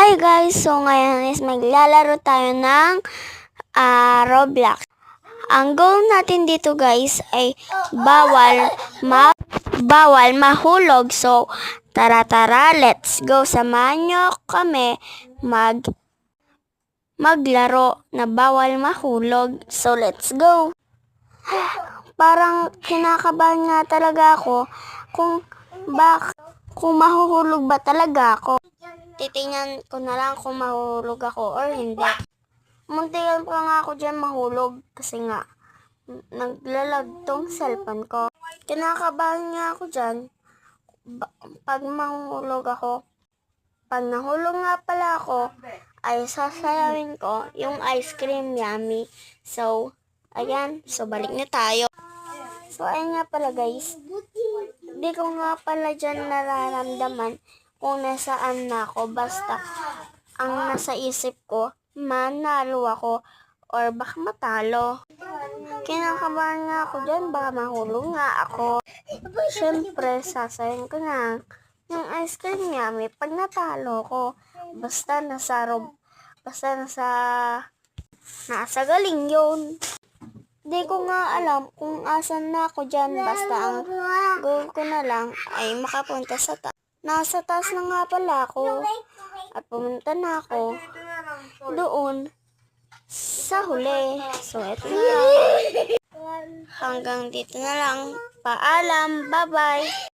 Hi guys! So ngayon is maglalaro tayo ng Roblox. Ang goal natin dito guys ay bawal mahulog. So tara, let's go. Samahan nyo kami maglaro na bawal mahulog. So let's go. Parang kinakabahan nga talaga ako kung mahuhulog ba talaga ako. Titingnan ko na lang kung mahulog ako or hindi. Muntikan pa nga ako dyan mahulog kasi nga naglalag tong cellphone ko. Kinakabahan nga ako dyan pag mahulog ako. Pag nahulog nga pala ako, ay sasayawin ko yung ice cream yummy. So, ayan. So, balik na tayo. So, ayun nga pala guys. Hindi ko nga pala dyan nararamdaman kung nasaan na ako. Basta, ang nasa isip ko, manalo ako or baka matalo. Kinakabahan nga ako dyan, baka mahulog nga ako. Siyempre, sasayin ko na yung ice cream yummy pag natalo ko. Basta nasa galing yun. Di ko nga alam kung asan na ako dyan. Basta ang goal ko na lang ay makapunta sa taas. Nasa taas na nga pala ako. At pumunta na ako doon sa huli. So, eto na. Hanggang dito na lang. Paalam. Bye-bye.